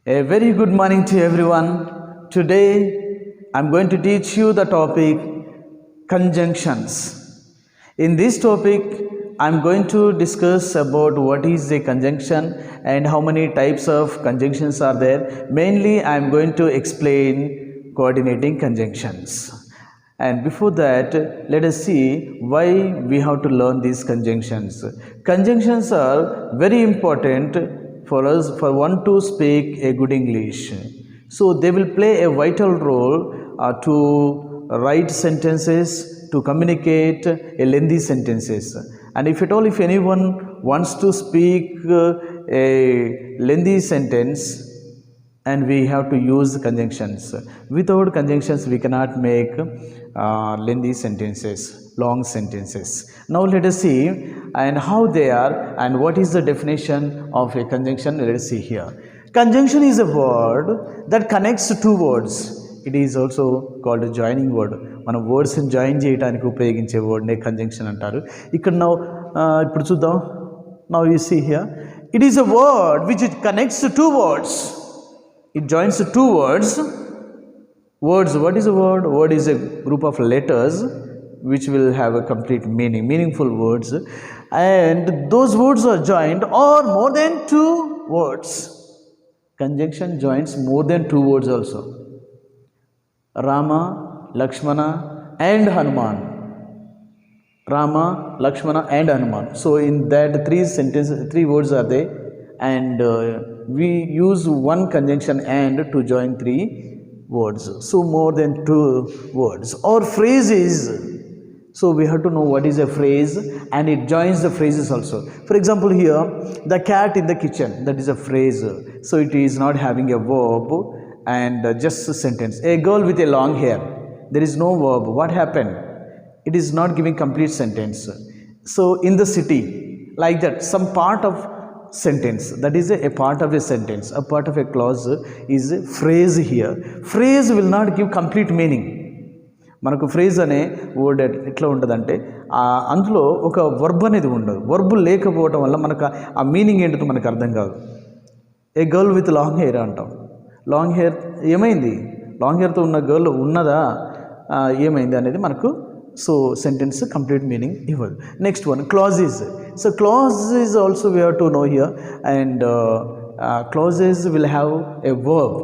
A very good morning to everyone. Today I'm going to teach you the topic conjunctions. In this topic I'm going to discuss about what is a conjunction and how many types of conjunctions are there. Mainly I'm going to explain coordinating conjunctions. And before that, let us see why we have to learn these conjunctions. Conjunctions are very important for us, for one to speak a good English. So they will play a vital role to write sentences, to communicate a lengthy sentences. And if at all, if anyone wants to speak a lengthy sentence, and we have to use conjunctions. Without conjunctions, we cannot make lengthy sentences, long sentences. Now let us see and how they are and what is the definition of a conjunction. Let us see here. Conjunction is a word that connects two words. It is also called a joining word. మనం words join చేయడానికి ఉపయోగించే వర్డ్నే conjunction అంటారు. ఇక్కడ ఇప్పుడు చూద్దాం. Now you see here, it is a word which connects two words. It joins two words. Words, what is a word? Word is a group of letters which will have a complete meaning, meaningful words. And those words are joined or more than two words. Conjunction joins more than two words also. Rama, Lakshmana and Hanuman. Rama, Lakshmana and Hanuman. So in that three words are there, and we use one conjunction and to join three words. So more than two words. Or phrases. So we have to know what is a phrase, and it joins the phrases also. For example, here, the cat in the kitchen, that is a phrase. So it is not having a verb and just a sentence. A girl with a long hair, there is no verb. What happened? It is not giving complete sentence. So in the city, like that, some part of sentence, that is a part of a sentence, a part of a clause is a phrase here. Phrase will not give complete meaning. మనకు phrase అనే word ఎట్లా ఉంటుందంటే అందులో ఒక verb అనేది ఉండదు. Verb లేకపోవడం వల్ల మనకు ఆ మీనింగ్ ఏంటో మనకు అర్థం కాదు. ఏ గర్ల్ విత్ లాంగ్ హెయిర్ అంటాం. లాంగ్ హెయిర్ ఏమైంది? లాంగ్ హెయిర్తో ఉన్న గర్ల్ ఉన్నదా, ఏమైంది అనేది మనకు సో సెంటెన్స్ కంప్లీట్ మీనింగ్ ఇవ్వదు. Next one, clauses. So clauses also we have to know here, and clauses will have a verb.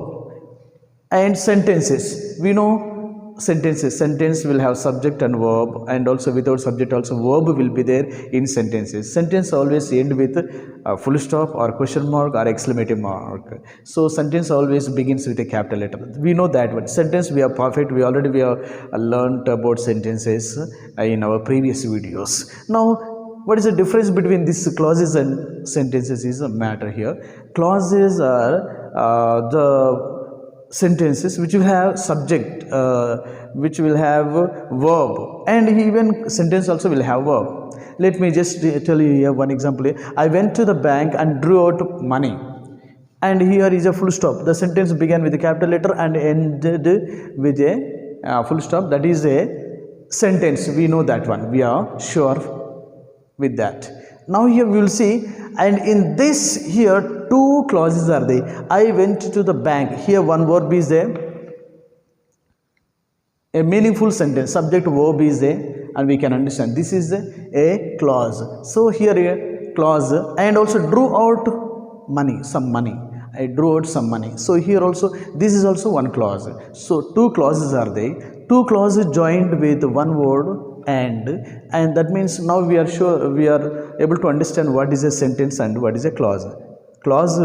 And sentences, we know sentences. Sentence will have subject and verb, and also without subject also verb will be there in sentences. Sentence always end with a full stop or question mark or exclamation mark. So sentence always begins with a capital letter. We know that one. Sentence we are perfect. We have learnt about sentences in our previous videos. Now what is the difference between these clauses and sentences is a matter here. Clauses are the sentences which will have subject, which will have verb, and even sentence also will have verb. Let me just tell you here one example. I went to the bank and drew out money, and here is a full stop. The sentence began with a capital letter and ended with a full stop. That is a sentence. We know that one. We are sure with that. Now here we will see, and in this here two clauses are there. I went to the bank. Here one verb is there, a meaningful sentence, subject verb is there, and we can understand this is a clause. So here a clause, and also drew out money, some money. I drew out some money. So here also this is also one clause. So two clauses are there. Two clauses joined with one word and that means now we are sure, we are able to understand what is a sentence and what is a clause. Clause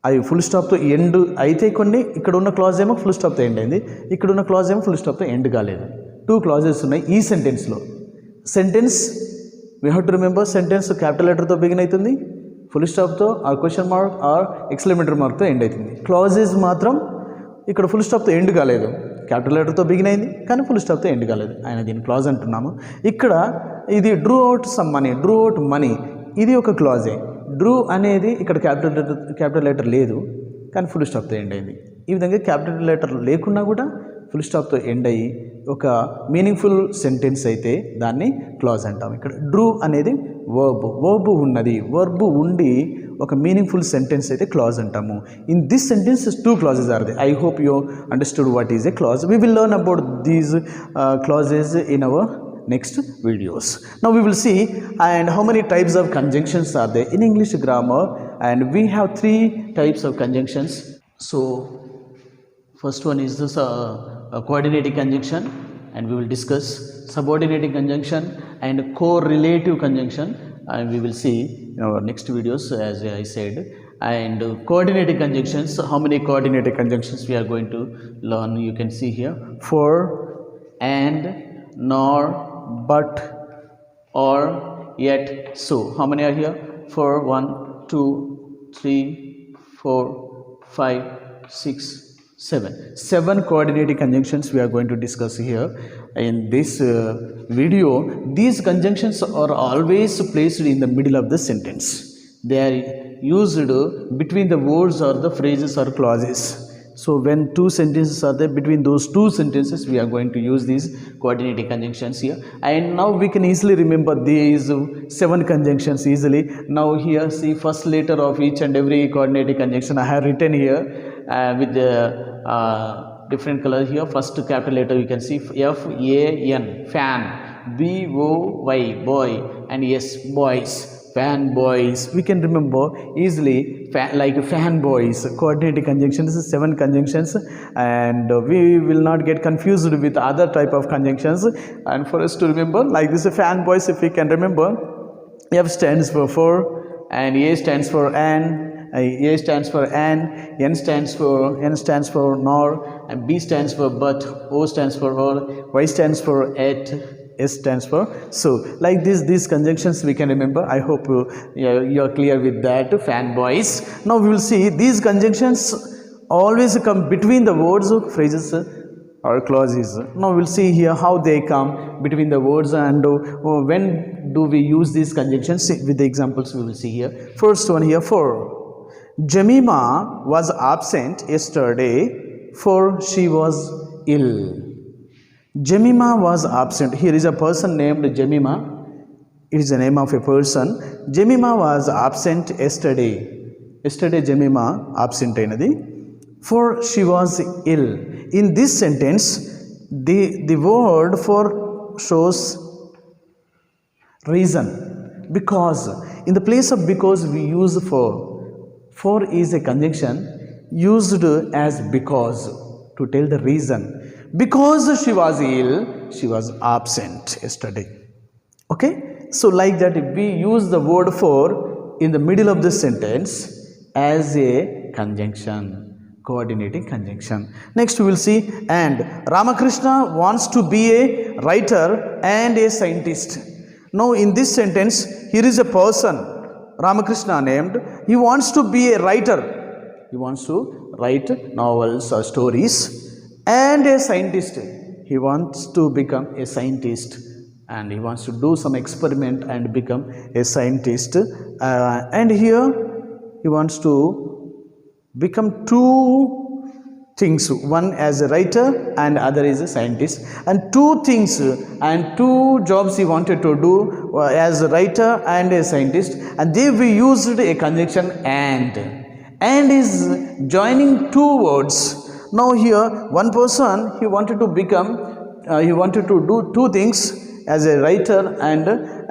అవి full స్టాప్తో end అయితే కొన్ని, ఇక్కడ ఉన్న clause ఏమో full స్టాప్తో end అయింది, ఇక్కడ ఉన్న క్లాజ్ ఏమో ఫుల్ స్టాప్తో ఎండ్ కాలేదు. టూ క్లాజెస్ ఉన్నాయి ఈ సెంటెన్స్లో. Sentence we have to remember, sentence capital లెటర్తో బిగిన్ అవుతుంది, ఫుల్ స్టాప్తో or question mark or exclamatory మార్క్తో ఎండ్ అవుతుంది. క్లాజెస్ మాత్రం ఇక్కడ ఫుల్ స్టాప్తో ఎండ్ కాలేదు, క్యాపిటల్ లెటర్తో బిగిన్ అయింది కానీ ఫుల్ స్టాప్తో ఎండ్ కాలేదు. ఆయన దీన్ని క్లాజ్ అంటున్నాము. ఇక్కడ ఇది Drew out some money, Drew out money, ఇది ఒక క్లాజే. డ్రూ అనేది ఇక్కడ క్యాపిటల్ లెటర్ లేదు కానీ ఫుల్ స్టాప్తో ఎండ్ అయింది. ఈ విధంగా క్యాపిటల్ లెటర్ లేకున్నా కూడా ఫుల్ స్టాప్తో ఎండ్ అయ్యి ఒక మీనింగ్ఫుల్ సెంటెన్స్ అయితే దాన్ని క్లాజ్ అంటాం. ఇక్కడ డ్రూ అనేది వర్బ్ ఉన్నది, వర్బ్ ఉండి ఒక మీనింగ్ఫుల్ సెంటెన్స్ అయితే క్లాజ్ అంటాము. In this sentence 2 clauses are there. I hope you understood what is a clause. We will learn about these clauses in our next videos. Now we will see and how many types of conjunctions are there in English grammar, and we have 3 types of conjunctions. So first one is this a coordinating conjunction, and we will discuss subordinating conjunction and correlative conjunction, and we will see in our next videos as I said. And coordinating conjunctions, how many coordinating conjunctions we are going to learn, you can see here: for, and, nor, but, or, yet, so. How many are here? For 1 2 3 4 5 6 7 coordinating conjunctions we are going to discuss here in this video. These conjunctions are always placed in the middle of the sentence. They are used between the words or the phrases or clauses. So when 2 sentences are there, between those 2 sentences we are going to use these coordinating conjunctions here. And now we can easily remember these 7 conjunctions easily. Now here see first letter of each and every coordinating conjunction I have written here with the different color here. First capital letter you can see F A N, fan, B O Y, boy, and yes, boys, fan boys. We can remember easily like fanboys. Coordinating conjunctions, 7 conjunctions, and we will not get confused with other type of conjunctions. And for us to remember like this fanboys, if we can remember, F stands for, and A stands for an, A stands for an, N stands for nor, and B stands for but, O stands for or, Y stands for at, S stands for so. Like this, these conjunctions we can remember. I hope you are clear with that, fanboys. Now we will see these conjunctions always come between the words, phrases or clauses. Now we will see here how they come between the words, and when do we use these conjunctions. With the examples we will see here. First one here, for. Jemima was absent yesterday for she was ill. Jemima was absent. Here is a person named Jemima. It is the name of a person. Jemima was absent yesterday. Yesterday Jemima absent ainadi, for she was ill. In this sentence the word for shows reason, because. In the place of because we use for. For is a conjunction used as because to tell the reason. Because she was ill, she was absent yesterday. Okay, so like that we use the word for in the middle of the sentence as a conjunction, coordinating conjunction. Next we will see and. Ramakrishna wants to be a writer and a scientist. Now in this sentence here is a person Ramakrishna named. He wants to be a writer. He wants to write novels or stories, and a scientist. He wants to become a scientist, and he wants to do some experiment and become a scientist. And here he wants to become 2 things, one as a writer and other is a scientist, and 2 things and 2 jobs he wanted to do as a writer and a scientist, and they we used a conjunction and is joining 2 words. Now here one person he wanted to become he wanted to do 2 things as a writer and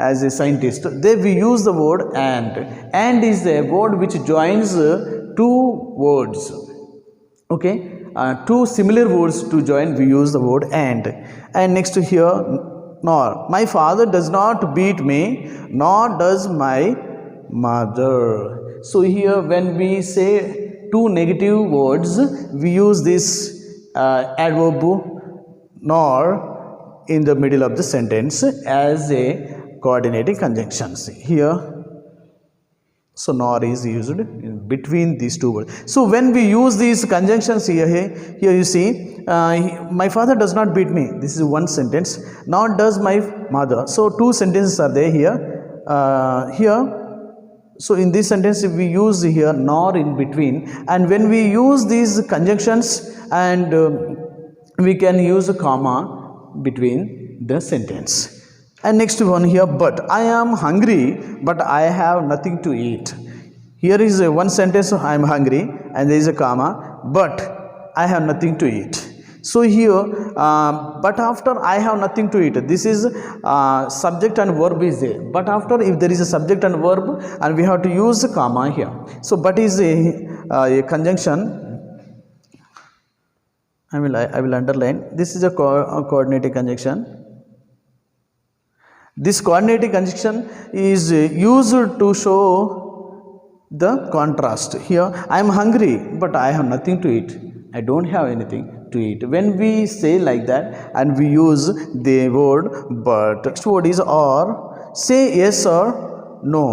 as a scientist. They we use the word and is a word which joins 2 words. Okay, 2 similar words to join we use the word and next to here nor. My father does not beat me, nor does my mother. So here when we say 2 negative words we use this adverb nor in the middle of the sentence as a coordinating conjunctions here. So nor is used in between these 2 words. So when we use these conjunctions here you see my father does not beat me. This is one sentence. Nor does my mother. So 2 sentences are there here. Here. So in this sentence we use here nor in between, and when we use these conjunctions and we can use a comma between the sentence. And next one here, but I am hungry, but I have nothing to eat. Here is one sentence, I am hungry, and there is a comma, but I have nothing to eat. So here, but after I have nothing to eat, this is subject and verb is there. But after, if there is a subject and verb, and we have to use a comma here. So but is a conjunction. I will underline. This is a coordinating conjunction. This coordinating conjunction is used to show the contrast. Here, I am hungry, but I have nothing to eat. I don't have anything to eat. When we say like that and we use the word but, next word is or, say yes or no.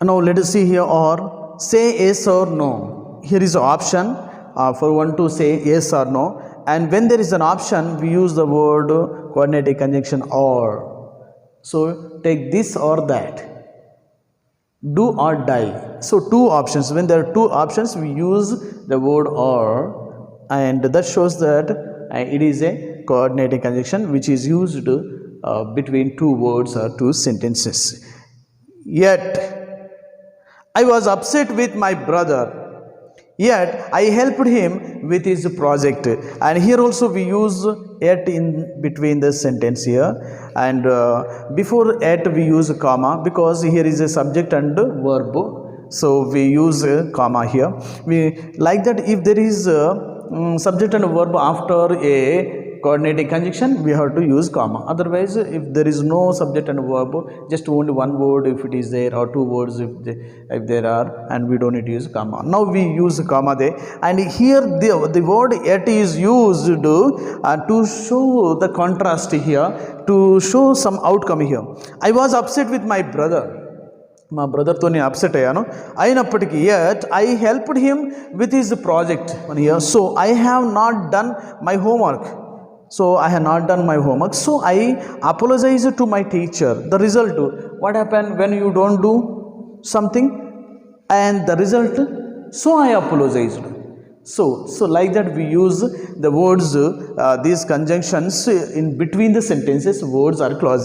Now let us see here or, say yes or no. Here is an option for one to say yes or no, and when there is an option we use the word coordinating conjunction or. So take this or that, do or die. So two options, when there are two options we use the word or, and that shows that it is a coordinating conjunction which is used between two words or two sentences. Yet I was upset with my brother, yet I helped him with his project. And here also we use yet in between the sentence here, and before yet we use a comma because here is a subject and verb, so we use a comma here. We like that if there is a subject and verb after a coordinating conjunction we have to use comma. Otherwise, if there is no subject and verb, just only one word if it is there, or two words if there are, and we don't need to use comma. Now we use comma there, and here the word yet is used to show the contrast here, to show some outcome here. I was upset with my brother. మా బ్రదర్తో నేను upset అయ్యాను, అయినప్పటికీ yet I helped him with his project here. So I have not done my homework. So I have not done my homework, so I apologize to my teacher. The result, what happened when you don't do something, and the result, so I apologized. So like that we use the words, these conjunctions in between the sentences, words are clauses.